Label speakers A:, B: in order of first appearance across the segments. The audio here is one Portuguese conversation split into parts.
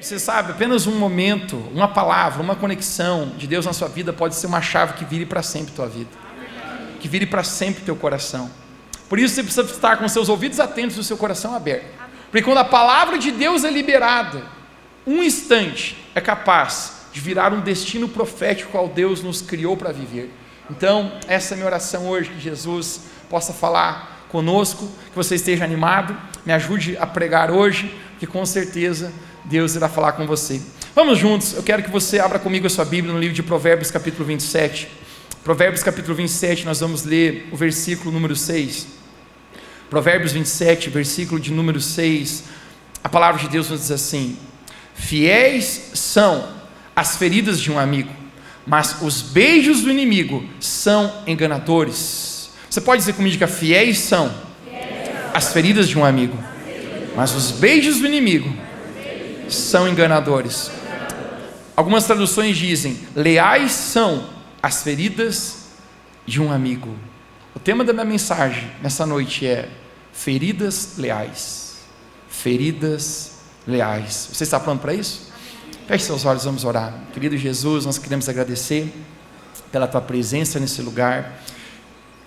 A: Você sabe, apenas um momento, uma palavra, uma conexão de Deus na sua vida pode ser uma chave que vire para sempre tua vida, que vire para sempre teu coração. Por isso você precisa estar com seus ouvidos atentos e o seu coração aberto, porque quando a palavra de Deus é liberada, um instante é capaz de virar um destino profético ao Deus nos criou para viver. Então, essa é a minha oração hoje, que Jesus possa falar conosco, que você esteja animado, me ajude a pregar hoje, que com certeza Deus irá falar com você. Vamos juntos, eu quero que você abra comigo a sua Bíblia no livro de Provérbios capítulo 27, Provérbios capítulo 27, nós vamos ler o versículo número 6, Provérbios 27, versículo de número 6, a palavra de Deus nos diz assim: fiéis são as feridas de um amigo, mas os beijos do inimigo são enganadores. Você pode dizer comigo que fiéis são as feridas de um amigo, mas os beijos do inimigo são enganadores. Algumas traduções dizem: leais são as feridas de um amigo. O tema da minha mensagem nessa noite é feridas leais. Feridas leais. Você está pronto para isso? Feche seus olhos, vamos orar. Querido Jesus, nós queremos agradecer pela tua presença nesse lugar.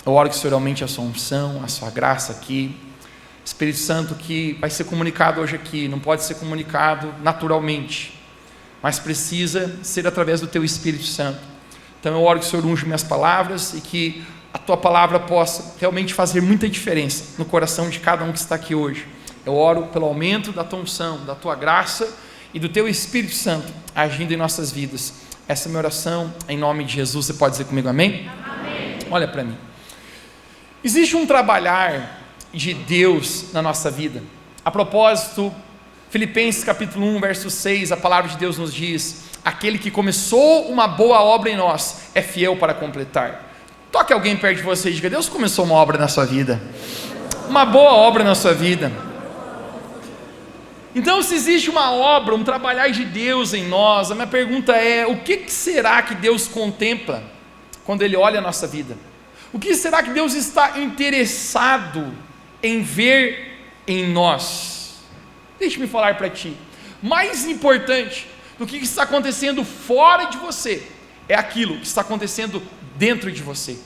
A: Eu oro que o Senhor aumente a sua unção, a sua graça aqui. Espírito Santo, que vai ser comunicado hoje aqui, não pode ser comunicado naturalmente, mas precisa ser através do teu Espírito Santo. Então eu oro que o Senhor unja minhas palavras e que a tua palavra possa realmente fazer muita diferença no coração de cada um que está aqui hoje. Eu oro pelo aumento da tua unção, da tua graça e do teu Espírito Santo agindo em nossas vidas. Essa é a minha oração, em nome de Jesus. Você pode dizer comigo amém? Amém. Olha para mim. Existe um trabalhar de Deus na nossa vida. A propósito, Filipenses capítulo 1, verso 6, a palavra de Deus nos diz: aquele que começou uma boa obra em nós é fiel para completar. Toque alguém perto de você e diga: Deus começou uma obra na sua vida, uma boa obra na sua vida. Então, se existe uma obra, um trabalhar de Deus em nós, a minha pergunta é: o que será que Deus contempla quando Ele olha a nossa vida? O que será que Deus está interessado em ver em nós? Deixe-me falar para ti, mais importante do que está acontecendo fora de você, é aquilo que está acontecendo dentro de você.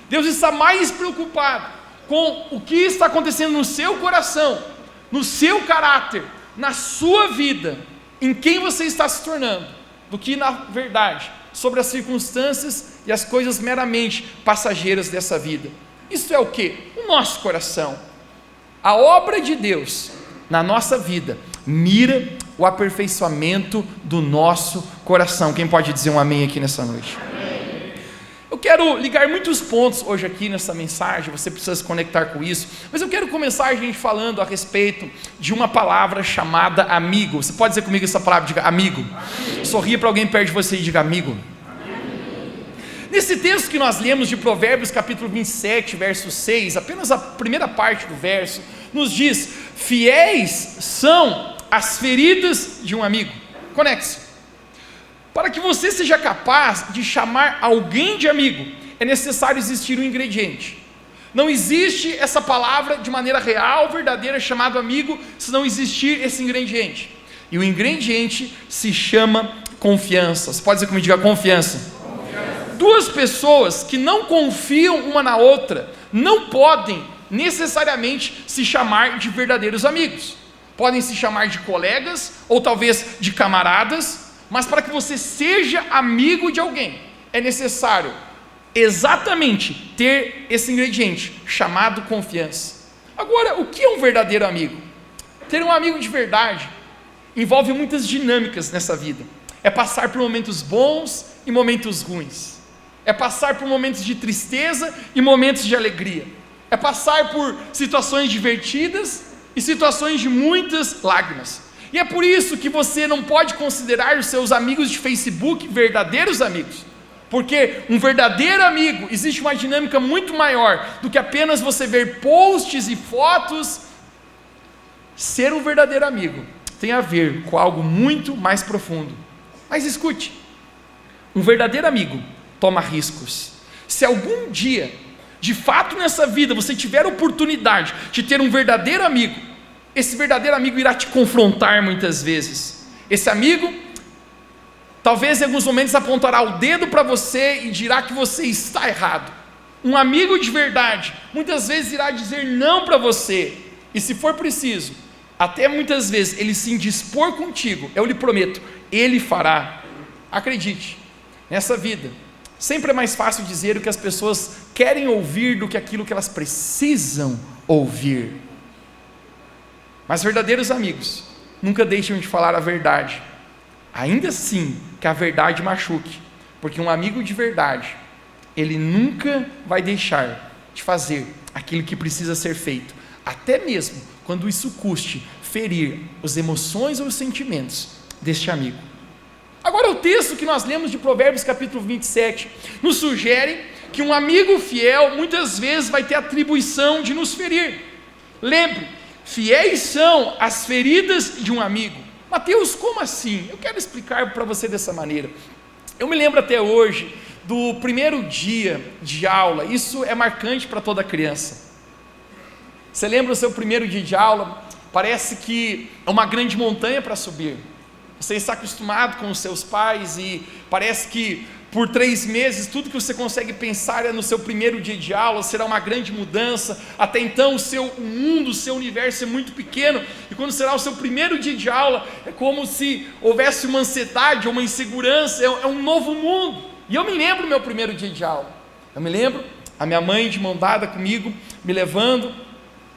A: Deus está mais preocupado com o que está acontecendo no seu coração, no seu caráter, na sua vida, em quem você está se tornando, do que na verdade sobre as circunstâncias e as coisas meramente passageiras dessa vida. Isso é o que? O nosso coração. A obra de Deus na nossa vida mira o aperfeiçoamento do nosso coração. Quem pode dizer um amém aqui nessa noite? Amém. Eu quero ligar muitos pontos hoje aqui nessa mensagem, você precisa se conectar com isso, mas eu quero começar, gente, falando a respeito de uma palavra chamada amigo. Você pode dizer comigo essa palavra? Diga amigo. Amém. Sorria para alguém perto de você e diga amigo. Nesse texto que nós lemos de Provérbios capítulo 27, verso 6, apenas a primeira parte do verso, nos diz: fiéis são as feridas de um amigo. Conecte-se. Para que você seja capaz de chamar alguém de amigo, é necessário existir um ingrediente. Não existe essa palavra de maneira real, verdadeira, chamado amigo, se não existir esse ingrediente. E o ingrediente se chama confiança. Você pode dizer comigo, diga confiança. Duas pessoas que não confiam uma na outra não podem necessariamente se chamar de verdadeiros amigos. Podem se chamar de colegas ou talvez de camaradas, mas para que você seja amigo de alguém é necessário exatamente ter esse ingrediente chamado confiança. Agora, o que é um verdadeiro amigo? Ter um amigo de verdade envolve muitas dinâmicas nessa vida. É passar por momentos bons e momentos ruins. É passar por momentos de tristeza e momentos de alegria. É passar por situações divertidas e situações de muitas lágrimas. E é por isso que você não pode considerar os seus amigos de Facebook verdadeiros amigos. Porque um verdadeiro amigo, existe uma dinâmica muito maior do que apenas você ver posts e fotos. Ser um verdadeiro amigo tem a ver com algo muito mais profundo. Mas escute, um verdadeiro amigo toma riscos. Se algum dia, de fato nessa vida, você tiver a oportunidade de ter um verdadeiro amigo, esse verdadeiro amigo irá te confrontar muitas vezes. Esse amigo, talvez em alguns momentos apontará o dedo para você e dirá que você está errado. Um amigo de verdade, muitas vezes irá dizer não para você, e se for preciso, até muitas vezes ele se indispor contigo, eu lhe prometo, ele fará. Acredite, nessa vida, sempre é mais fácil dizer o que as pessoas querem ouvir do que aquilo que elas precisam ouvir. Mas verdadeiros amigos nunca deixam de falar a verdade, ainda assim que a verdade machuque, porque um amigo de verdade, ele nunca vai deixar de fazer aquilo que precisa ser feito, até mesmo quando isso custe ferir as emoções ou os sentimentos deste amigo. Agora, o texto que nós lemos de Provérbios capítulo 27 nos sugere que um amigo fiel muitas vezes vai ter a atribuição de nos ferir. Lembre, fiéis são as feridas de um amigo. Mateus, como assim? Eu quero explicar para você dessa maneira. Eu me lembro até hoje do primeiro dia de aula. Isso é marcante para toda criança. Você lembra o seu primeiro dia de aula? Parece que é uma grande montanha para subir. Você está acostumado com os seus pais e parece que por 3 meses tudo que você consegue pensar é no seu primeiro dia de aula, será uma grande mudança. Até então o mundo, o seu universo é muito pequeno, e quando será o seu primeiro dia de aula, é como se houvesse uma ansiedade ou uma insegurança, é um novo mundo. E eu me lembro do meu primeiro dia de aula, eu me lembro a minha mãe de mão dada comigo, me levando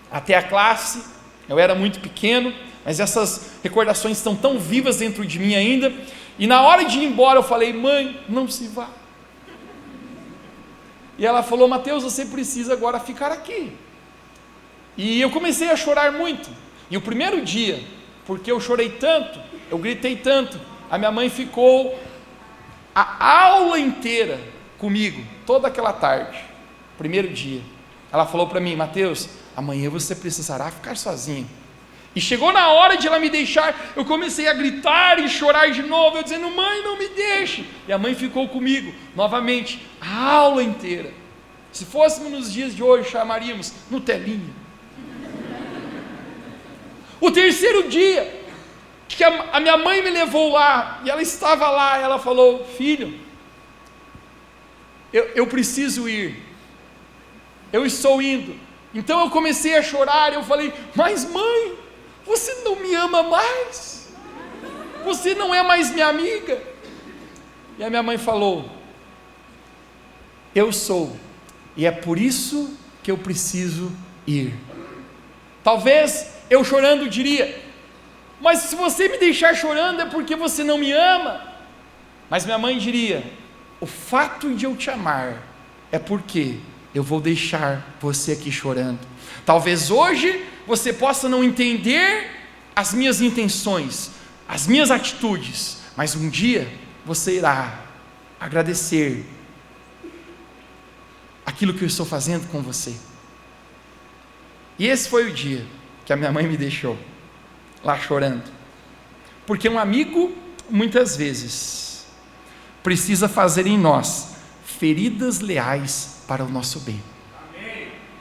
A: até a classe. Eu era muito pequeno, mas essas recordações estão tão vivas dentro de mim ainda, e na hora de ir embora eu falei: mãe, não se vá. E ela falou: Mateus, você precisa agora ficar aqui. E eu comecei a chorar muito, e o primeiro dia, porque eu chorei tanto, eu gritei tanto, a minha mãe ficou a aula inteira comigo, toda aquela tarde, primeiro dia. Ela falou para mim: Mateus, amanhã você precisará ficar sozinho. E chegou na hora de ela me deixar, eu comecei a gritar e chorar de novo, eu dizendo: mãe, não me deixe. E a mãe ficou comigo, novamente, a aula inteira. Se fôssemos nos dias de hoje, chamaríamos Nutelinha. O terceiro dia, que a minha mãe me levou lá, e ela estava lá, ela falou: filho, eu preciso ir, eu estou indo. Então eu comecei a chorar, eu falei: mas mãe, você não me ama mais, você não é mais minha amiga. E a minha mãe falou: eu sou, e é por isso que eu preciso ir. Talvez eu chorando diria: mas se você me deixar chorando é porque você não me ama. Mas minha mãe diria: o fato de eu te amar é porque eu vou deixar você aqui chorando. Talvez hoje você possa não entender as minhas intenções, as minhas atitudes, mas um dia você irá agradecer aquilo que eu estou fazendo com você. E esse foi o dia que a minha mãe me deixou lá chorando, porque um amigo muitas vezes precisa fazer em nós feridas leais para o nosso bem.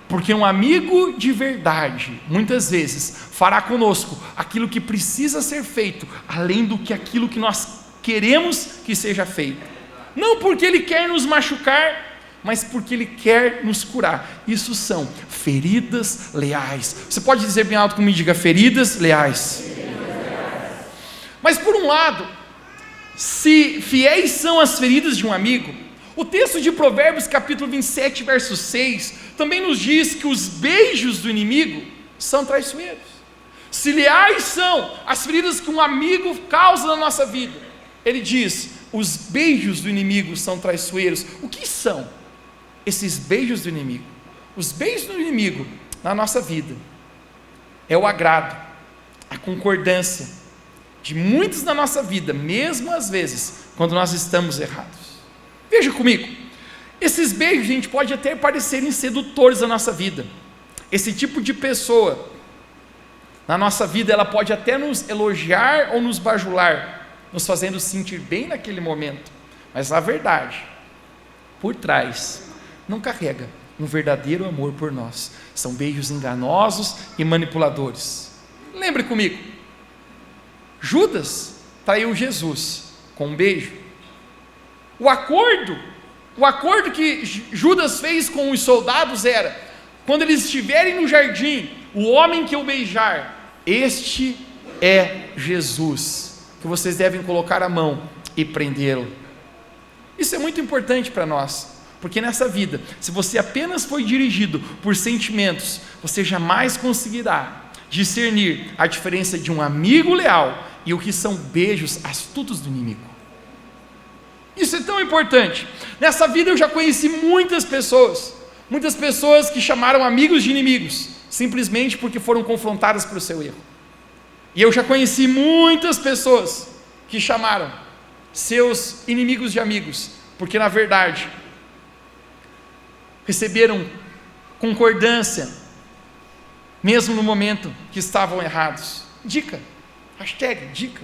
A: Porque um amigo de verdade, muitas vezes, fará conosco aquilo que precisa ser feito, além do que aquilo que nós queremos que seja feito. Não porque ele quer nos machucar, mas porque ele quer nos curar. Isso são feridas leais. Você pode dizer bem alto comigo, diga: feridas leais. Mas por um lado, se fiéis são as feridas de um amigo, o texto de Provérbios capítulo 27, verso 6, também nos diz que os beijos do inimigo são traiçoeiros. Se leais são as feridas que um amigo causa na nossa vida, ele diz: os beijos do inimigo são traiçoeiros. O que são esses beijos do inimigo? Os beijos do inimigo na nossa vida é o agrado, a concordância de muitos na nossa vida, mesmo às vezes quando nós estamos errados. Veja comigo, esses beijos, gente, pode até parecerem sedutores na nossa vida. Esse tipo de pessoa na nossa vida, ela pode até nos elogiar ou nos bajular, nos fazendo sentir bem naquele momento, mas a verdade por trás não carrega um verdadeiro amor por nós. São beijos enganosos e manipuladores. Lembre comigo, Judas traiu Jesus com um beijo. O acordo que Judas fez com os soldados era: quando eles estiverem no jardim, o homem que eu beijar, este é Jesus, que vocês devem colocar a mão e prendê-lo. Isso é muito importante para nós, porque nessa vida, se você apenas foi dirigido por sentimentos, você jamais conseguirá discernir a diferença de um amigo leal e o que são beijos astutos do inimigo. Isso é tão importante. Nessa vida eu já conheci muitas pessoas que chamaram amigos de inimigos, simplesmente porque foram confrontadas pelo seu erro. E eu já conheci muitas pessoas que chamaram seus inimigos de amigos, porque na verdade receberam concordância, mesmo no momento que estavam errados. Dica, hashtag dica.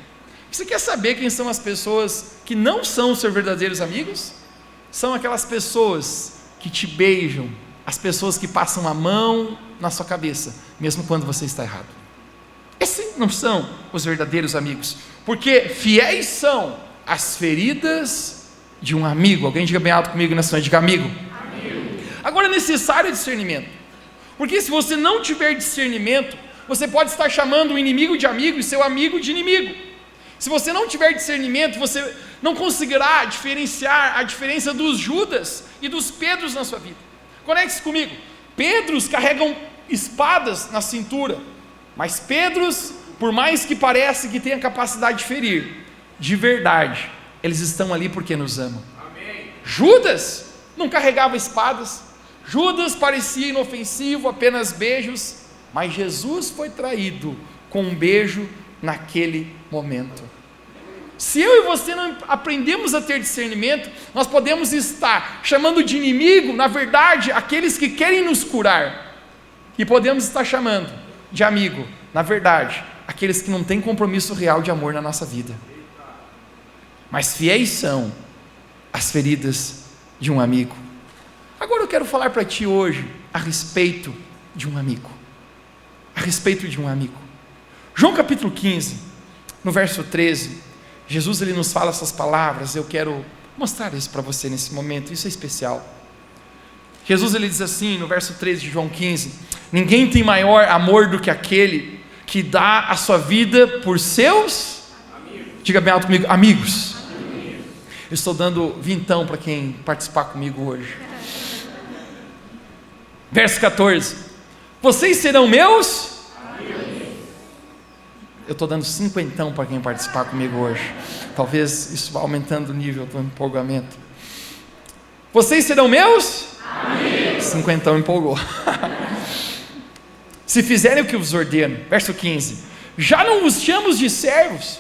A: Você quer saber quem são as pessoas que não são seus verdadeiros amigos? São aquelas pessoas que te beijam, as pessoas que passam a mão na sua cabeça, mesmo quando você está errado. Esses não são os verdadeiros amigos, porque fiéis são as feridas de um amigo. Alguém diga bem alto comigo nessa noite, diga amigo. Agora é necessário discernimento, porque se você não tiver discernimento, você pode estar chamando o inimigo de amigo e seu amigo de inimigo. Se você não tiver discernimento, você não conseguirá diferenciar a diferença dos Judas e dos Pedros na sua vida. Conecte-se comigo. Pedros carregam espadas na cintura, mas Pedros, por mais que pareça que tenha capacidade de ferir, de verdade, eles estão ali porque nos amam. Amém. Judas não carregava espadas, Judas parecia inofensivo, apenas beijos, mas Jesus foi traído com um beijo naquele momento. Se eu e você não aprendemos a ter discernimento, nós podemos estar chamando de inimigo, na verdade, aqueles que querem nos curar, e podemos estar chamando de amigo, na verdade, aqueles que não têm compromisso real de amor na nossa vida. Mas fiéis são as feridas de um amigo. Agora eu quero falar para ti hoje a respeito de um amigo. A respeito de um amigo. João capítulo 15, no verso 13, Jesus ele nos fala essas palavras. Eu quero mostrar isso para você nesse momento, isso é especial. Jesus ele diz assim, no verso 13 de João 15: ninguém tem maior amor do que aquele que dá a sua vida por seus amigos. Diga bem alto comigo, amigos. Eu estou dando vintão para quem participar comigo hoje. Verso 14: vocês serão meus amigos. Eu estou dando cinquentão para quem participar comigo hoje. Talvez isso vá aumentando o nível do empolgamento. Vocês serão meus amigos. Cinquentão empolgou. Se fizerem o que vos ordeno. Verso 15: já não vos chamo de servos,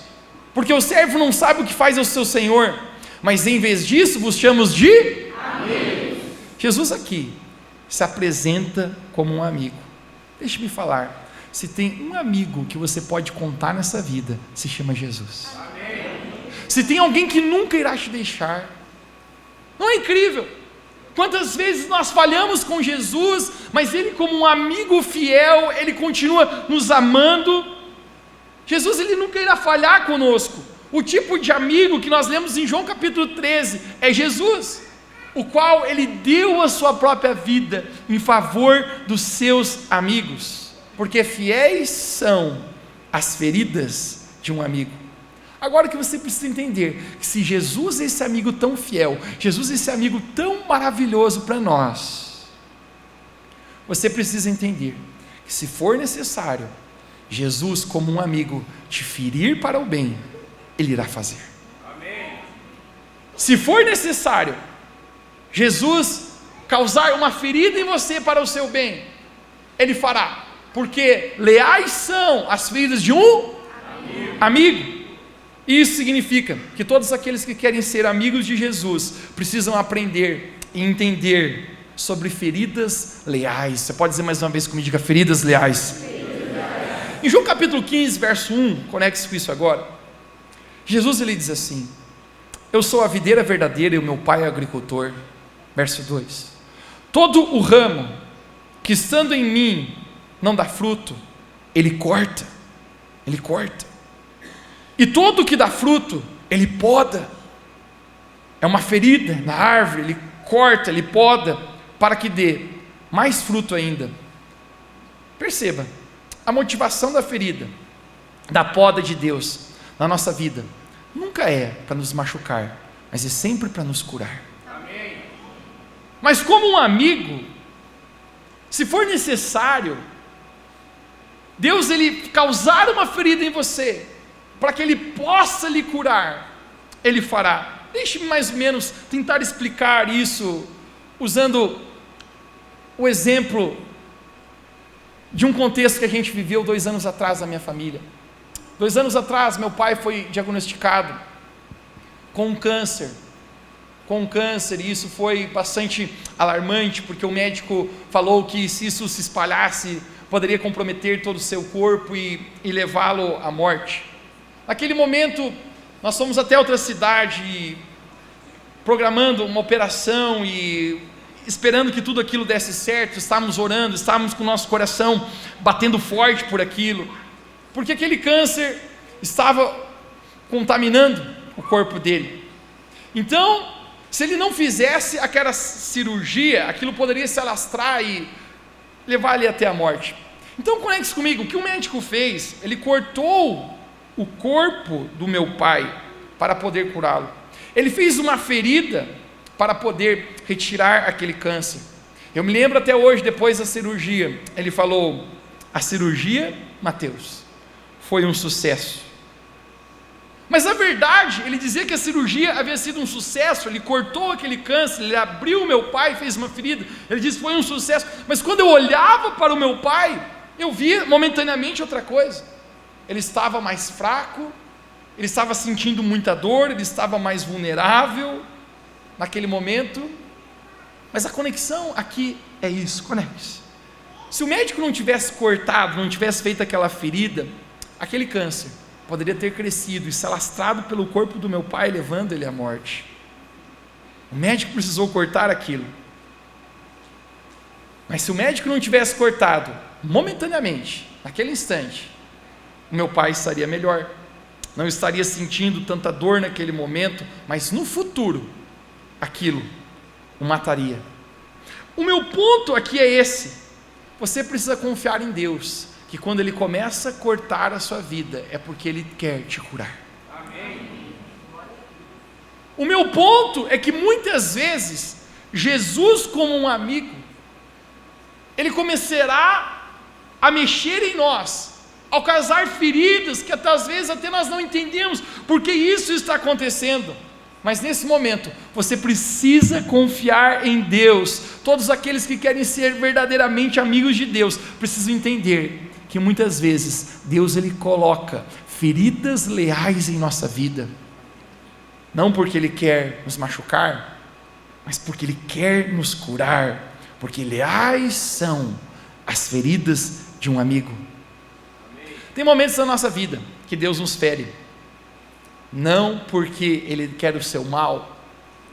A: porque o servo não sabe o que faz ao seu senhor, mas em vez disso vos chamo de amigos. Jesus aqui se apresenta como um amigo. Deixe-me falar, se tem um amigo que você pode contar nessa vida, se chama Jesus. Amém. Se tem alguém que nunca irá te deixar, não é incrível? Quantas vezes nós falhamos com Jesus, mas Ele como um amigo fiel, Ele continua nos amando. Jesus ele nunca irá falhar conosco. O tipo de amigo que nós lemos em João capítulo 13 é Jesus, o qual Ele deu a sua própria vida em favor dos seus amigos, porque fiéis são as feridas de um amigo. Agora que você precisa entender, que se Jesus é esse amigo tão fiel, Jesus é esse amigo tão maravilhoso para nós, você precisa entender, que se for necessário, Jesus como um amigo te ferir para o bem, Ele irá fazer. Amém. Se for necessário, Jesus causar uma ferida em você para o seu bem, Ele fará, porque leais são as feridas de um amigo. Isso significa que todos aqueles que querem ser amigos de Jesus precisam aprender e entender sobre feridas leais. Você pode dizer mais uma vez comigo, diga feridas leais. Em João capítulo 15, verso 1, conecte-se com isso agora. Jesus ele diz assim: eu sou a videira verdadeira e o meu pai é o agricultor. Verso 2: todo o ramo que estando em mim não dá fruto, Ele corta, E todo que dá fruto, ele poda. É uma ferida na árvore, ele corta, ele poda, para que dê mais fruto ainda. Perceba, a motivação da ferida, da poda de Deus na nossa vida, nunca é para nos machucar, mas é sempre para nos curar. Amém. Mas como um amigo, se for necessário, Deus ele causar uma ferida em você, para que Ele possa lhe curar, Ele fará. Deixe-me mais ou menos tentar explicar isso, usando o exemplo de um contexto que a gente viveu 2 anos atrás na minha família. 2 anos atrás, meu pai foi diagnosticado com um câncer, e isso foi bastante alarmante, porque o médico falou que se isso se espalhasse, poderia comprometer todo o seu corpo e levá-lo à morte. Naquele momento, nós fomos até outra cidade, programando uma operação e esperando que tudo aquilo desse certo, estávamos orando, estávamos com o nosso coração batendo forte por aquilo, porque aquele câncer estava contaminando o corpo dele. Então, se ele não fizesse aquela cirurgia, aquilo poderia se alastrar e levar ele até a morte. Então conecte comigo, o que o médico fez? Ele cortou o corpo do meu pai para poder curá-lo. Ele fez uma ferida para poder retirar aquele câncer. Eu me lembro até hoje, depois da cirurgia, ele falou: a cirurgia, Mateus, foi um sucesso. Mas na verdade, ele dizia que a cirurgia havia sido um sucesso, ele cortou aquele câncer, ele abriu o meu pai, fez uma ferida, ele disse que foi um sucesso, mas quando eu olhava para o meu pai, eu via momentaneamente outra coisa. Ele estava mais fraco, ele estava sentindo muita dor, ele estava mais vulnerável naquele momento. Mas a conexão aqui é isso, conecte-se. Se o médico não tivesse cortado, não tivesse feito aquela ferida, aquele câncer poderia ter crescido e se alastrado pelo corpo do meu pai, levando ele à morte. O médico precisou cortar aquilo. Mas se o médico não tivesse cortado, momentaneamente, naquele instante, o meu pai estaria melhor, não estaria sentindo tanta dor naquele momento, mas no futuro, aquilo o mataria. O meu ponto aqui é esse: você precisa confiar em Deus, que quando Ele começa a cortar a sua vida, é porque Ele quer te curar. Amém. O meu ponto é que muitas vezes, Jesus como um amigo, Ele começará a mexer em nós, ao causar feridas que às vezes até nós não entendemos porque isso está acontecendo. Mas nesse momento, você precisa confiar em Deus. Todos aqueles que querem ser verdadeiramente amigos de Deus, precisam entender que muitas vezes, Deus Ele coloca feridas leais em nossa vida, não porque Ele quer nos machucar, mas porque Ele quer nos curar, porque leais são as feridas de um amigo. Tem momentos na nossa vida que Deus nos fere, não porque Ele quer o seu mal,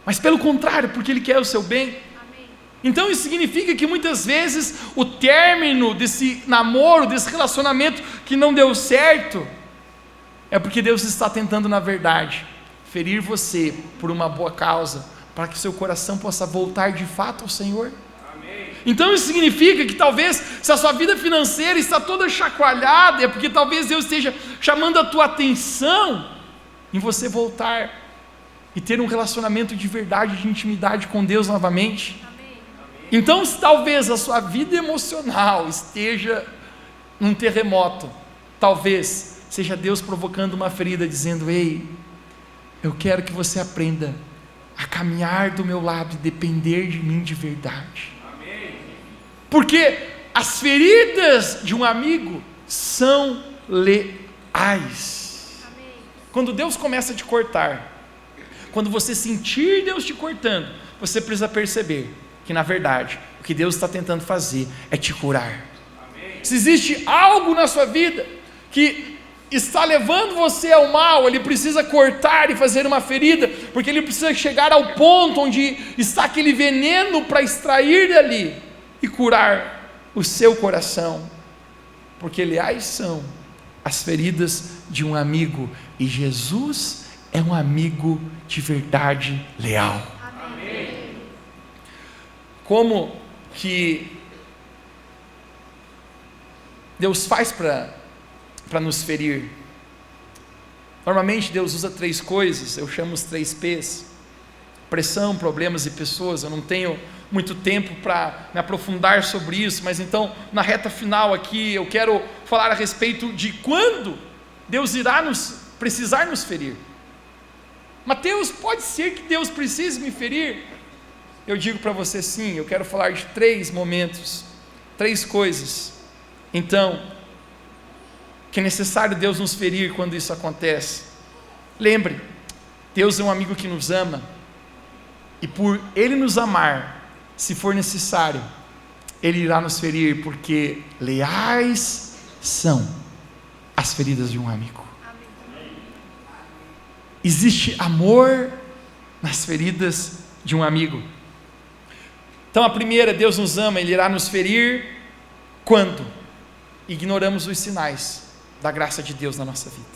A: mas pelo contrário, porque Ele quer o seu bem. Amém. Então isso significa que muitas vezes o término desse namoro, desse relacionamento que não deu certo, é porque Deus está tentando, na verdade, ferir você por uma boa causa, para que seu coração possa voltar de fato ao Senhor. Então isso significa que talvez, se a sua vida financeira está toda chacoalhada, é porque talvez Deus esteja chamando a tua atenção em você voltar e ter um relacionamento de verdade, de intimidade com Deus novamente. Amém. Então, se talvez a sua vida emocional esteja num terremoto, talvez seja Deus provocando uma ferida, dizendo: ei, eu quero que você aprenda a caminhar do meu lado e depender de mim de verdade. Porque as feridas de um amigo são leais. Amém. Quando Deus começa a te cortar, quando você sentir Deus te cortando, você precisa perceber que na verdade o que Deus está tentando fazer é te curar. Amém. Se existe algo na sua vida que está levando você ao mal, Ele precisa cortar e fazer uma ferida, porque Ele precisa chegar ao ponto onde está aquele veneno para extrair dali e curar o seu coração, porque leais são as feridas de um amigo, e Jesus é um amigo de verdade leal. Amém. Como que Deus faz para nos ferir? Normalmente Deus usa 3 coisas, eu chamo os 3 P's: pressão, problemas e pessoas. Eu não tenho muito tempo para me aprofundar sobre isso, mas então, na reta final aqui, eu quero falar a respeito de quando Deus irá precisar nos ferir. Mateus, pode ser que Deus precise me ferir? Eu digo para você sim. Eu quero falar de 3 momentos, 3 coisas, então, que é necessário Deus nos ferir quando isso acontece. Lembre, Deus é um amigo que nos ama, e por Ele nos amar, se for necessário, Ele irá nos ferir, porque leais são as feridas de um amigo. Existe amor nas feridas de um amigo. Então a primeira, Deus nos ama, Ele irá nos ferir quando ignoramos os sinais da graça de Deus na nossa vida.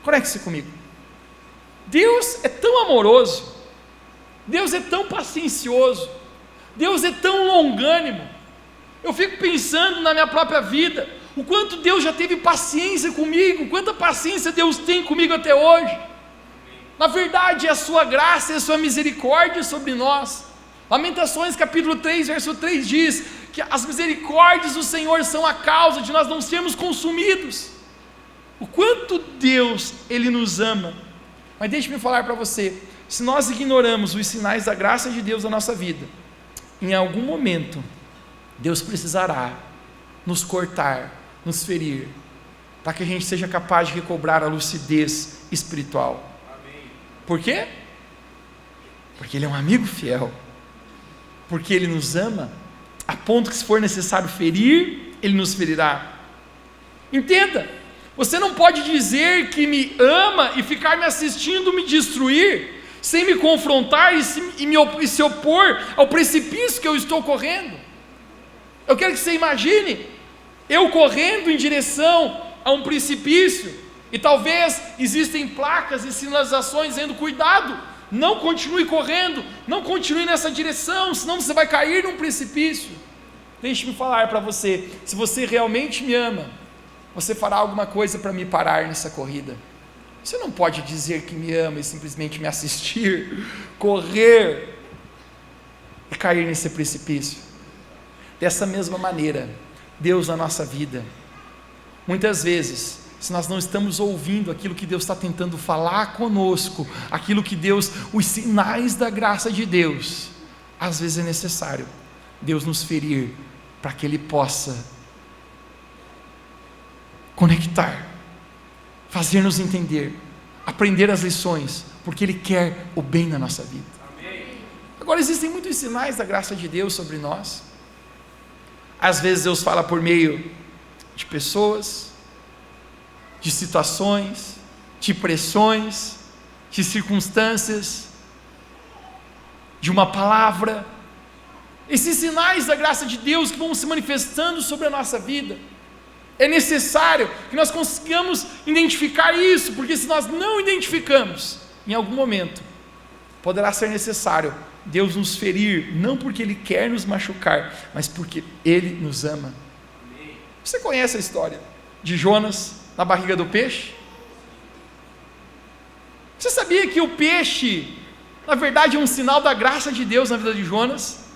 A: Conecte-se comigo. Deus é tão amoroso, Deus é tão paciencioso, Deus é tão longânimo. Eu fico pensando na minha própria vida, o quanto Deus já teve paciência comigo, quanta paciência Deus tem comigo até hoje. Na verdade, é a sua graça e a sua misericórdia sobre nós. Lamentações capítulo 3, verso 3 diz que as misericórdias do Senhor são a causa de nós não sermos consumidos. O quanto Deus, Ele nos ama. Mas deixe-me falar para você, se nós ignoramos os sinais da graça de Deus na nossa vida, em algum momento, Deus precisará nos cortar, nos ferir, para que a gente seja capaz de recobrar a lucidez espiritual. Por quê? Porque Ele é um amigo fiel, porque Ele nos ama, a ponto que se for necessário ferir, Ele nos ferirá. Entenda, você não pode dizer que me ama e ficar me assistindo me destruir, sem me confrontar e se opor ao precipício que eu estou correndo. Eu quero que você imagine, eu correndo em direção a um precipício, e talvez existem placas e sinalizações dizendo: cuidado, não continue correndo, não continue nessa direção, senão você vai cair num precipício. Deixe-me falar para você, se você realmente me ama, você fará alguma coisa para me parar nessa corrida. Você não pode dizer que me ama e simplesmente me assistir, correr e cair nesse precipício. Dessa mesma maneira, Deus na nossa vida, muitas vezes, se nós não estamos ouvindo aquilo que Deus está tentando falar conosco, aquilo que Deus, os sinais da graça de Deus, às vezes é necessário Deus nos ferir, para que Ele possa conectar, fazer-nos entender, aprender as lições, porque Ele quer o bem na nossa vida. Amém. Agora, existem muitos sinais da graça de Deus sobre nós. Às vezes Deus fala por meio de pessoas, de situações, de pressões, de circunstâncias, de uma palavra. Esses sinais da graça de Deus que vão se manifestando sobre a nossa vida, é necessário que nós consigamos identificar isso, porque se nós não identificamos, em algum momento, poderá ser necessário Deus nos ferir, não porque Ele quer nos machucar, mas porque Ele nos ama. Você conhece a história de Jonas na barriga do peixe? Você sabia que o peixe, na verdade, é um sinal da graça de Deus na vida de Jonas?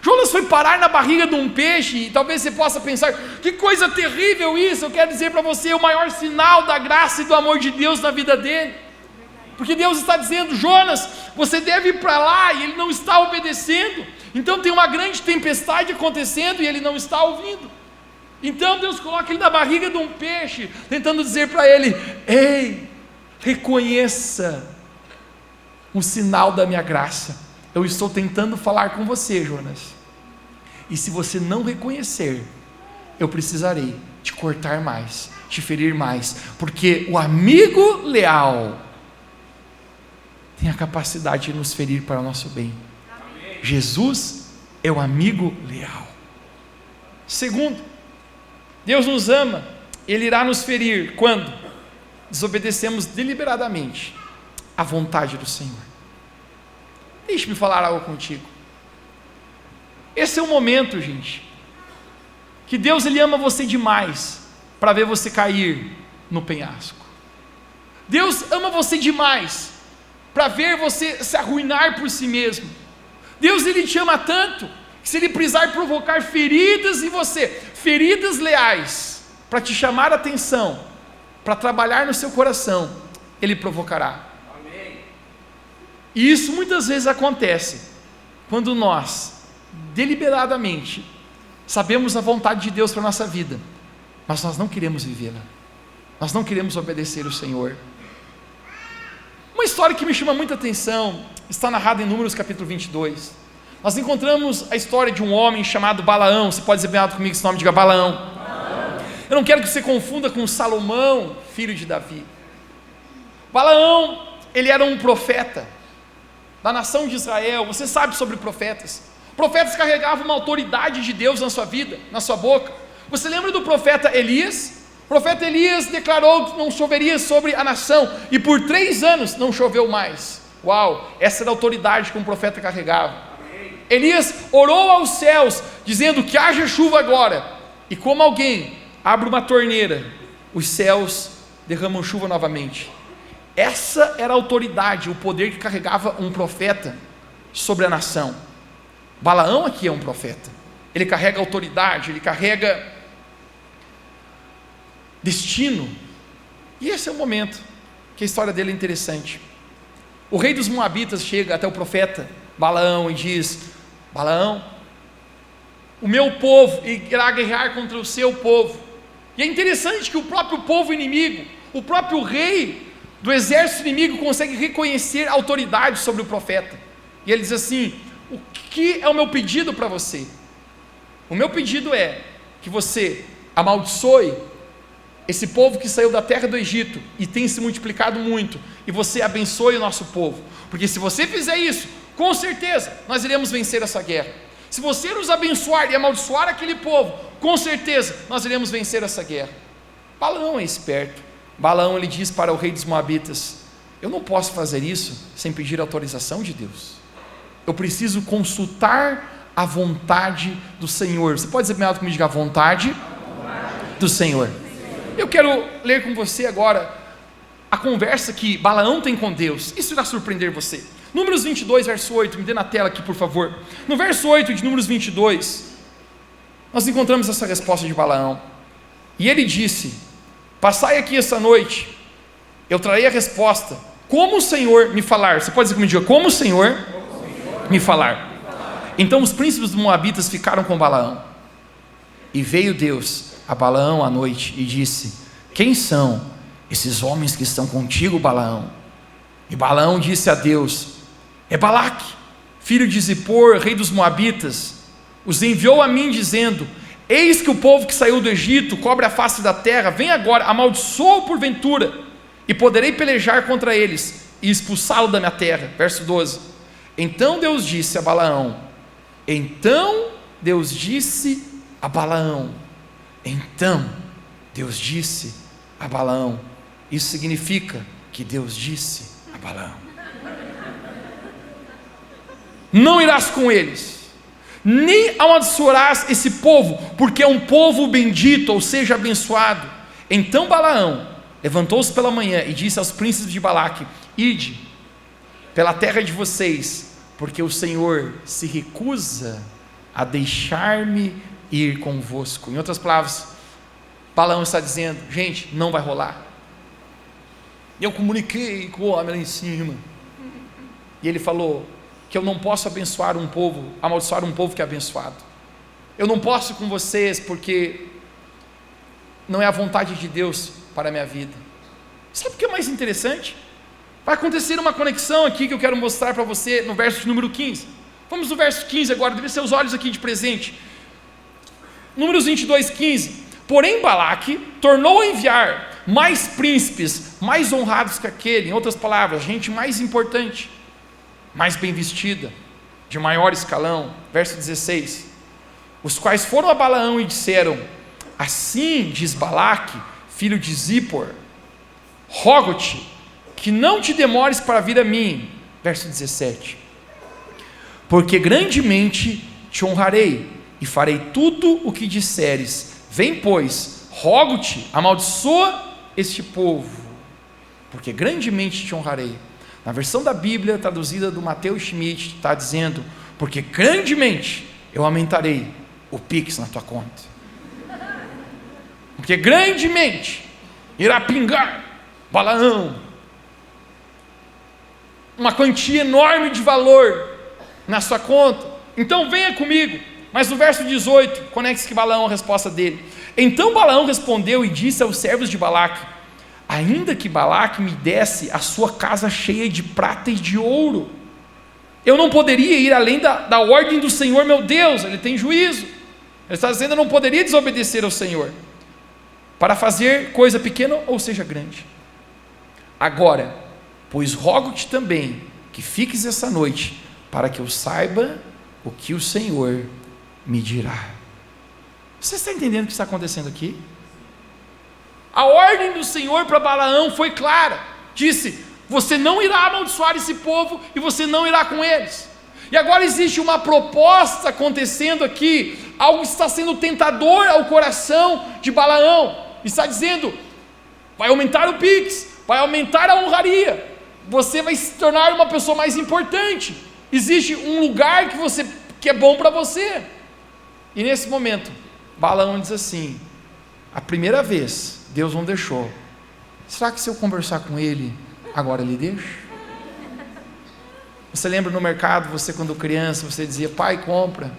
A: Jonas foi parar na barriga de um peixe, e talvez você possa pensar: que coisa terrível isso. Eu quero dizer para você, o maior sinal da graça e do amor de Deus na vida dele, porque Deus está dizendo: Jonas, você deve ir para lá, e ele não está obedecendo. Então tem uma grande tempestade acontecendo e ele não está ouvindo. Então Deus coloca ele na barriga de um peixe, tentando dizer para ele: ei, reconheça o sinal da minha graça. Eu estou tentando falar com você, Jonas, e se você não reconhecer, eu precisarei te cortar mais, te ferir mais, porque o amigo leal tem a capacidade de nos ferir para o nosso bem. Amém. Jesus é o amigo leal. Segundo, Deus nos ama Ele irá nos ferir quando desobedecemos deliberadamente a vontade do Senhor. Deixe-me falar algo contigo. Esse é o momento, gente, que Deus ele ama você demais para ver você cair no penhasco. Deus ama você demais para ver você se arruinar por si mesmo. Deus ele te ama tanto que se ele precisar provocar feridas em você, feridas leais, para te chamar a atenção, para trabalhar no seu coração, ele provocará. Amém. E isso muitas vezes acontece quando nós deliberadamente sabemos a vontade de Deus para a nossa vida, mas nós não queremos vivê-la, nós não queremos obedecer o Senhor. Uma história que me chama muita atenção está narrada em Números capítulo 22. Nós encontramos a história de um homem chamado Balaão. Você pode dizer bem alto comigo esse nome, diga Balaão. Eu não quero que você confunda com Salomão, filho de Davi. Balaão, ele era um profeta da nação de Israel. Você sabe sobre profetas. Profetas carregavam uma autoridade de Deus na sua vida, na sua boca. Você lembra do profeta Elias? O profeta Elias declarou que não choveria sobre a nação, e por 3 anos não choveu mais. Uau, essa era a autoridade que um profeta carregava. Elias orou aos céus, dizendo que haja chuva agora, e como alguém abre uma torneira, os céus derramam chuva novamente. Essa era a autoridade, o poder que carregava um profeta sobre a nação. Balaão aqui é um profeta, ele carrega autoridade, ele carrega destino, e esse é o momento que a história dele é interessante. O rei dos Moabitas chega até o profeta Balaão e diz: Balaão, o meu povo irá guerrear contra o seu povo. E é interessante que o próprio povo inimigo, o próprio rei do exército inimigo consegue reconhecer a autoridade sobre o profeta, e ele diz assim: o que é o meu pedido para você? O meu pedido é que você amaldiçoe esse povo que saiu da terra do Egito e tem se multiplicado muito, e você abençoe o nosso povo, porque se você fizer isso, com certeza nós iremos vencer essa guerra. Se você nos abençoar e amaldiçoar aquele povo, com certeza nós iremos vencer essa guerra. Balaão é esperto. Balaão ele diz para o rei dos Moabitas: eu não posso fazer isso sem pedir autorização de Deus, eu preciso consultar a vontade do Senhor. Você pode dizer bem alto comigo, diga: a vontade do Senhor. Eu quero ler com você agora a conversa que Balaão tem com Deus. Isso irá surpreender você. Números 22, verso 8, me dê na tela aqui por favor. No verso 8 de Números 22, nós encontramos essa resposta de Balaão. E ele disse: passai aqui essa noite, eu trarei a resposta, como o Senhor me falar. Você pode dizer comigo, diga: como o Senhor me falar. Então os príncipes dos Moabitas ficaram com Balaão, e veio Deus a Balaão à noite e disse: quem são esses homens que estão contigo, Balaão? E Balaão disse a Deus: é Balaque, filho de Zippor, rei dos Moabitas, os enviou a mim dizendo: eis que o povo que saiu do Egito cobre a face da terra, vem agora, amaldiçoa-o porventura, e poderei pelejar contra eles e expulsá-lo da minha terra. Verso 12. Então Deus disse a Balaão, isso significa que Deus disse a Balaão: não irás com eles, nem amaldiçoarás esse povo, porque é um povo bendito, ou seja, abençoado. Então Balaão levantou-se pela manhã e disse aos príncipes de Balaque: ide pela terra de vocês, porque o Senhor se recusa a deixar-me ir convosco. Em outras palavras, Balaão está dizendo: gente, não vai rolar. Eu comuniquei com o homem lá em cima, e ele falou que eu não posso amaldiçoar um povo que é abençoado. Eu não posso ir com vocês porque não é a vontade de Deus para a minha vida. Sabe o que é mais interessante? Vai acontecer uma conexão aqui que eu quero mostrar para você no verso de número 15. Vamos no verso 15 agora, deve ser os olhos aqui de presente. Números 22, 15. Porém Balaque tornou a enviar mais príncipes, mais honrados que aquele, em outras palavras, gente mais importante, mais bem vestida, de maior escalão. Verso 16. Os quais foram a Balaão e disseram: assim diz Balaque, filho de Zippor, rogo-te que não te demores para vir a mim. Verso 17: porque grandemente te honrarei, e farei tudo o que disseres. Vem, pois, rogo-te, amaldiçoa este povo, porque grandemente te honrarei. Na versão da Bíblia, traduzida do Mateus Schmidt, está dizendo, porque grandemente eu aumentarei o Pix na tua conta. Porque grandemente irá pingar, Balaão, uma quantia enorme de valor na sua conta. Então venha comigo. Mas no verso 18, conecte-se que Balaão, a resposta dele. Então Balaão respondeu e disse aos servos de Balaque: ainda que Balaque me desse a sua casa cheia de prata e de ouro, eu não poderia ir além da ordem do Senhor meu Deus. Ele tem juízo. Ele está dizendo: eu não poderia desobedecer ao Senhor para fazer coisa pequena ou seja grande. Agora, pois rogo-te também que fiques essa noite, para que eu saiba o que o Senhor me dirá. Você está entendendo o que está acontecendo aqui? A ordem do Senhor para Balaão foi clara, disse: você não irá amaldiçoar esse povo e você não irá com eles. E agora existe uma proposta acontecendo aqui, algo está sendo tentador ao coração de Balaão, está dizendo: vai aumentar o Pix, vai aumentar a honraria, você vai se tornar uma pessoa mais importante, existe um lugar que é bom para você. E nesse momento, Balaão diz assim: a primeira vez Deus não deixou, será que se eu conversar com ele, agora ele deixa? Você lembra no mercado, você quando criança, você dizia: pai, compra.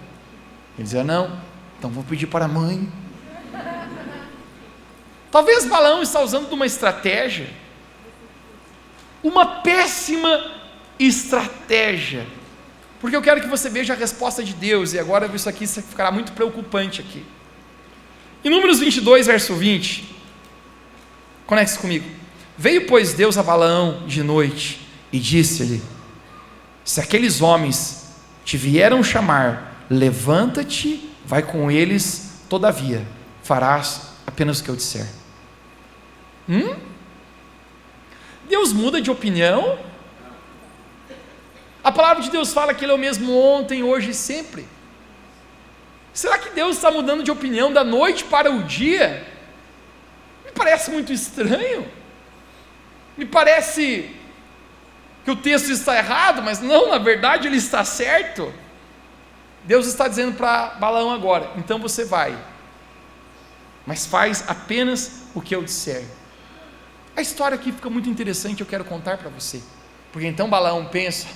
A: Ele dizia: não, então vou pedir para a mãe. Talvez Balaão está usando de uma estratégia, uma péssima estratégia, porque eu quero que você veja a resposta de Deus, e agora isso aqui ficará muito preocupante aqui. Em Números 22, verso 20, conecte-se comigo. Veio, pois, Deus a Balaão de noite, e disse-lhe: se aqueles homens te vieram chamar, levanta-te, vai com eles, todavia, farás apenas o que eu disser. Deus muda de opinião? A palavra de Deus fala que Ele é o mesmo ontem, hoje e sempre. Será que Deus está mudando de opinião da noite para o dia? Me parece muito estranho. Me parece que o texto está errado, mas não, na verdade ele está certo. Deus está dizendo para Balaão agora: então você vai, mas faz apenas o que eu disser. A história aqui fica muito interessante, eu quero contar para você. Porque então Balaão pensa: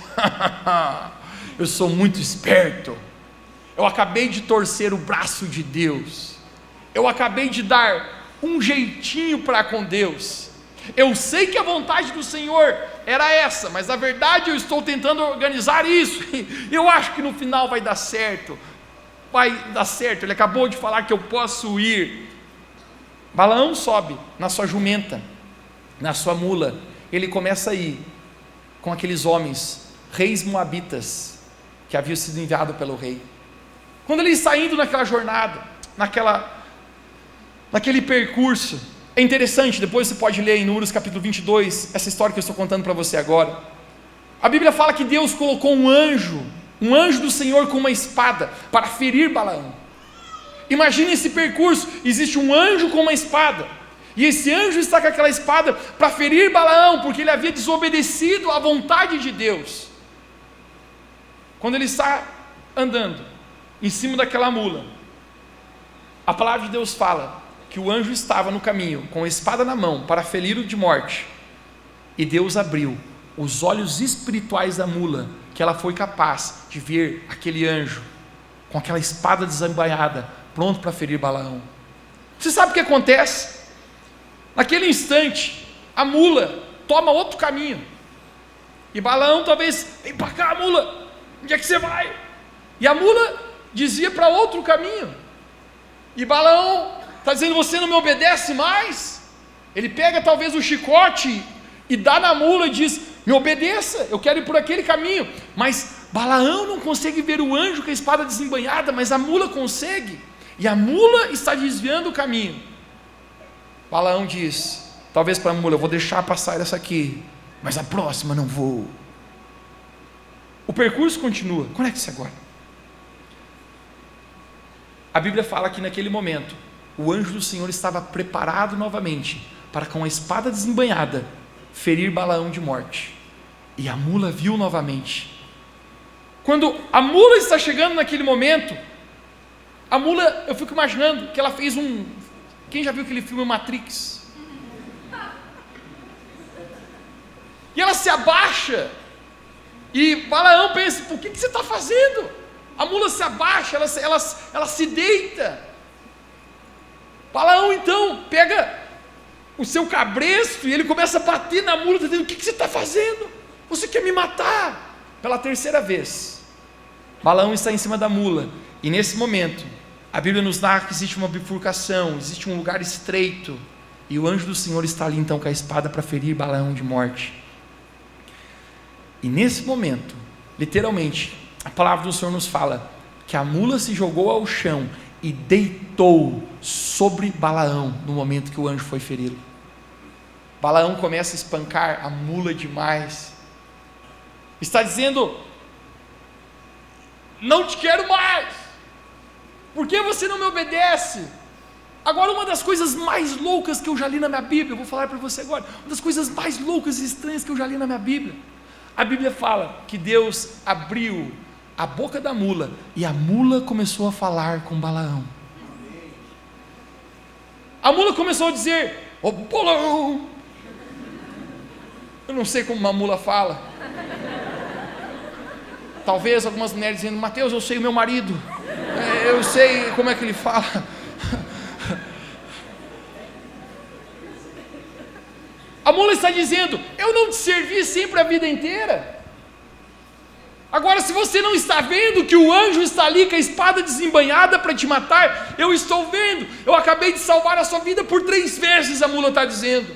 A: eu sou muito esperto, eu acabei de torcer o braço de Deus, eu acabei de dar um jeitinho para com Deus, eu sei que a vontade do Senhor era essa, mas na verdade eu estou tentando organizar isso, eu acho que no final vai dar certo, ele acabou de falar que eu posso ir. Balaão sobe na sua jumenta, na sua mula, ele começa a ir com aqueles homens, reis moabitas, que haviam sido enviados pelo rei. Quando ele está indo naquela jornada, naquele percurso, é interessante, depois você pode ler em Números capítulo 22, essa história que eu estou contando para você agora. A Bíblia fala que Deus colocou um anjo do Senhor com uma espada, para ferir Balaão. Imagine esse percurso, existe um anjo com uma espada, e esse anjo está com aquela espada para ferir Balaão, porque ele havia desobedecido à vontade de Deus. Quando ele está andando em cima daquela mula, a palavra de Deus fala que o anjo estava no caminho, com a espada na mão, para feri-lo de morte, e Deus abriu os olhos espirituais da mula, que ela foi capaz de ver aquele anjo, com aquela espada desembainhada, pronto para ferir Balaão. Você sabe o que acontece? Naquele instante, a mula toma outro caminho, e Balaão talvez: vem para cá, mula, onde é que você vai? E a mula dizia para outro caminho, e Balaão está dizendo: você não me obedece mais? Ele pega talvez o chicote e dá na mula e diz: me obedeça, eu quero ir por aquele caminho. Mas Balaão não consegue ver o anjo com a espada desembainhada, mas a mula consegue, e a mula está desviando o caminho. Balaão diz, talvez para a mula, eu vou deixar passar essa aqui, mas a próxima não vou. O percurso continua. Conecte-se agora. A Bíblia fala que naquele momento o anjo do Senhor estava preparado novamente para, com a espada desembainhada, ferir Balaão de morte. E a mula viu novamente. Quando a mula está chegando naquele momento, a mula, eu fico imaginando que ela fez quem já viu aquele filme Matrix? E ela se abaixa, e Balaão pensa, por que você está fazendo? A mula se abaixa, ela se deita. Balaão então pega o seu cabresto e ele começa a bater na mula, dizendo, o que você está fazendo? Você quer me matar? Pela terceira vez, Balaão está em cima da mula, e nesse momento, a Bíblia nos narra que existe uma bifurcação, existe um lugar estreito, e o anjo do Senhor está ali então com a espada para ferir Balaão de morte. E nesse momento, literalmente, a palavra do Senhor nos fala que a mula se jogou ao chão e deitou sobre Balaão no momento que o anjo foi feri-lo. Balaão começa a espancar a mula demais, está dizendo, não te quero mais, por que você não me obedece? Agora, uma das coisas mais loucas que eu já li na minha Bíblia, eu vou falar para você agora, uma das coisas mais loucas e estranhas que eu já li na minha Bíblia, a Bíblia fala que Deus abriu a boca da mula, e a mula começou a falar com Balaão. A mula começou a dizer, ô Balaão, eu não sei como uma mula fala, talvez algumas mulheres dizendo, Mateus, eu sei o meu marido, eu sei como é que ele fala. A mula está dizendo, eu não te servi sempre a vida inteira, agora se você não está vendo que o anjo está ali com a espada desembainhada para te matar, eu estou vendo, eu acabei de salvar a sua vida por 3 vezes, a mula está dizendo.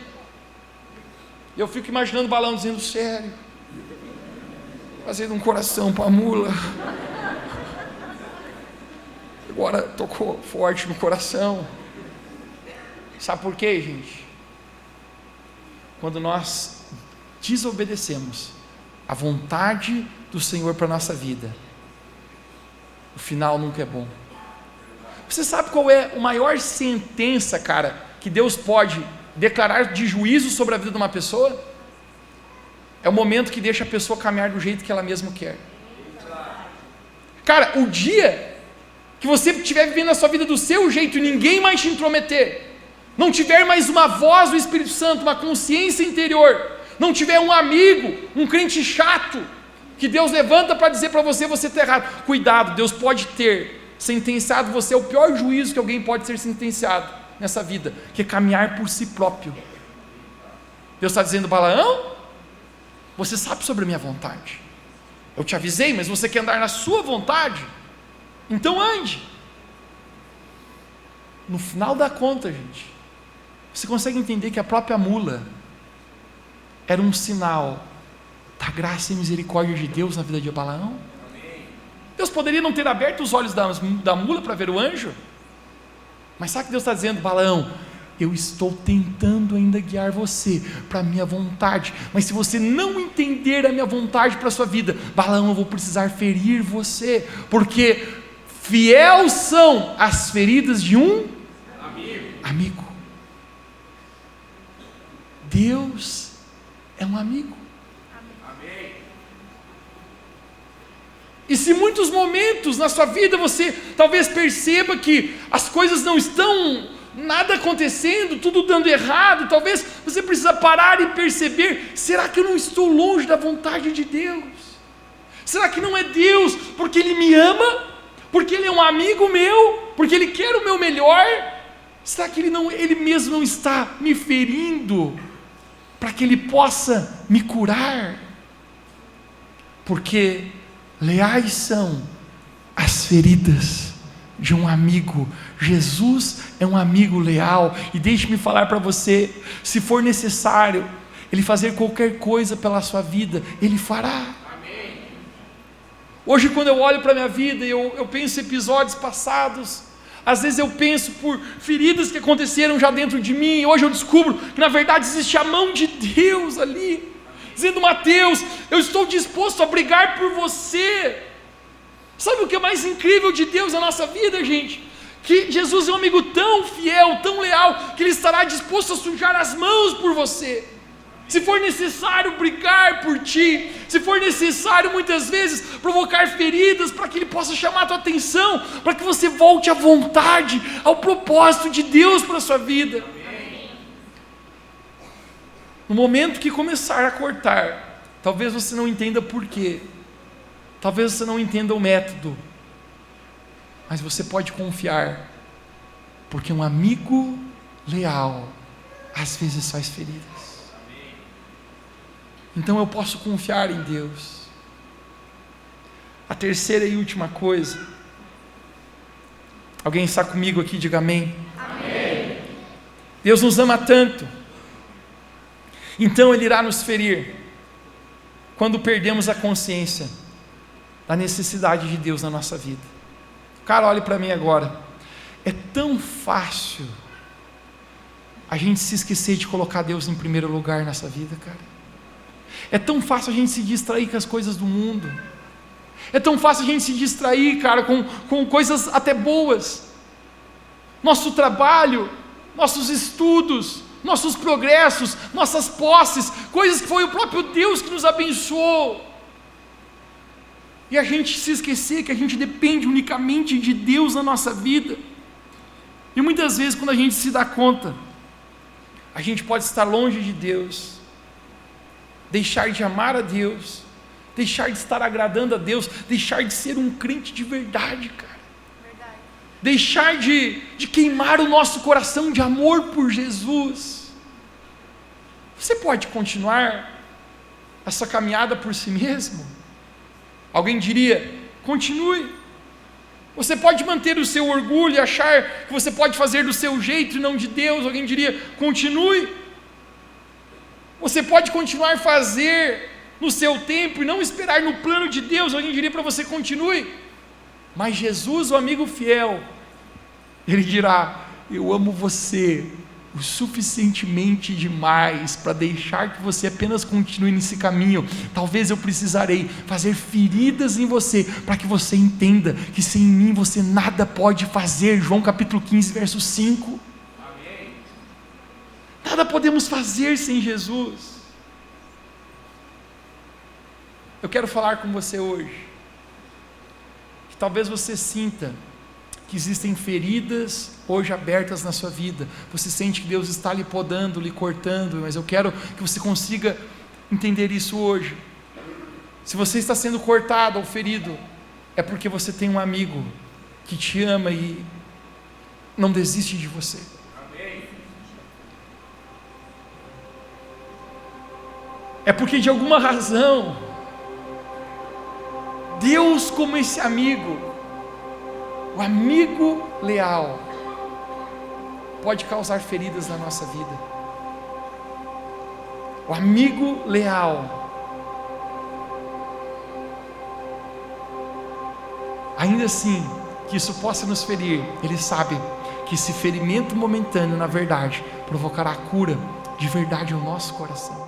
A: Eu fico imaginando o Balaão dizendo, sério, fazendo um coração para a mula, agora tocou forte no coração. Sabe por quê, gente? Quando nós desobedecemos a vontade do Senhor para a nossa vida, o final nunca é bom. Você sabe qual é a maior sentença, cara, que Deus pode declarar de juízo sobre a vida de uma pessoa? É o momento que deixa a pessoa caminhar do jeito que ela mesma quer. Cara, o dia que você estiver vivendo a sua vida do seu jeito e ninguém mais te intrometer, não tiver mais uma voz do Espírito Santo, uma consciência interior, não tiver um amigo, um crente chato, que Deus levanta para dizer para você, você está errado, cuidado, Deus pode ter sentenciado você, é o pior juízo que alguém pode ser sentenciado nessa vida, que é caminhar por si próprio. Deus está dizendo, Balaão, você sabe sobre a minha vontade, eu te avisei, mas você quer andar na sua vontade, então ande. No final da conta, gente, você consegue entender que a própria mula era um sinal da graça e misericórdia de Deus na vida de Balaão? Deus poderia não ter aberto os olhos da mula para ver o anjo, mas sabe o que Deus está dizendo? Balaão, eu estou tentando ainda guiar você para a minha vontade, mas se você não entender a minha vontade para a sua vida, Balaão, eu vou precisar ferir você, porque fiel são as feridas de um amigo. Deus é um amigo. E se muitos momentos na sua vida você talvez perceba que as coisas não estão, nada acontecendo, tudo dando errado, talvez você precisa parar e perceber, será que eu não estou longe da vontade de Deus? Será que não é Deus porque Ele me ama? Porque Ele é um amigo meu? Porque Ele quer o meu melhor? Será que Ele mesmo não está me ferindo para que Ele possa me curar? Porque leais são as feridas de um amigo. Jesus é um amigo leal, e deixe-me falar para você, se for necessário Ele fazer qualquer coisa pela sua vida, Ele fará. Hoje, quando eu olho para a minha vida e eu penso em episódios passados, Às vezes eu penso por feridas que aconteceram já dentro de mim, e hoje eu descubro que na verdade existe a mão de Deus ali, dizendo: Mateus, eu estou disposto a brigar por você. Sabe o que é mais incrível de Deus na nossa vida, gente? Que Jesus é um amigo tão fiel, tão leal, que Ele estará disposto a sujar as mãos por você. Se for necessário brigar por ti, se for necessário muitas vezes provocar feridas para que Ele possa chamar a tua atenção, para que você volte à vontade, ao propósito de Deus para a sua vida. No momento que começar a cortar, talvez você não entenda por quê, talvez você não entenda o método, mas você pode confiar, porque um amigo leal às vezes faz feridas. Então eu posso confiar em Deus. A terceira e última coisa, alguém está comigo aqui? Diga amém.
B: Amém.
A: Deus nos ama tanto, então Ele irá nos ferir quando perdemos a consciência da necessidade de Deus na nossa vida. Cara, olhe para mim agora. É tão fácil a gente se esquecer de colocar Deus em primeiro lugar nessa vida, cara. É tão fácil a gente se distrair com as coisas do mundo. É tão fácil a gente se distrair, cara, com coisas até boas. Nosso trabalho, nossos estudos, nossos progressos, nossas posses, coisas que foi o próprio Deus que nos abençoou. E a gente se esquecer que a gente depende unicamente de Deus na nossa vida. E muitas vezes, quando a gente se dá conta, a gente pode estar longe de Deus, deixar de amar a Deus, deixar de estar agradando a Deus, deixar de ser um crente de verdade, cara.
B: Verdade.
A: Deixar de queimar o nosso coração de amor por Jesus. Você pode continuar essa caminhada por si mesmo? Alguém diria: continue. Você pode manter o seu orgulho e achar que você pode fazer do seu jeito e não de Deus. Alguém diria: continue. Você pode continuar a fazer no seu tempo e não esperar no plano de Deus. Alguém diria para você: continue. Mas Jesus, o amigo fiel, Ele dirá: eu amo você o suficientemente demais para deixar que você apenas continue nesse caminho. Talvez eu precisarei fazer feridas em você, para que você entenda que sem mim você nada pode fazer. João capítulo 15, verso 5.
B: Amém.
A: Nada podemos fazer sem Jesus. Eu quero falar com você hoje, que talvez você sinta que existem feridas hoje abertas na sua vida. Você sente que Deus está lhe podando, lhe cortando, mas eu quero que você consiga entender isso hoje. Se você está sendo cortado ou ferido, é porque você tem um amigo que te ama e não desiste de você.
B: Amém.
A: É porque de alguma razão, Deus, como esse amigo, o amigo leal, pode causar feridas na nossa vida. O amigo leal, ainda assim que isso possa nos ferir, Ele sabe que esse ferimento momentâneo, na verdade, provocará a cura de verdade ao nosso coração.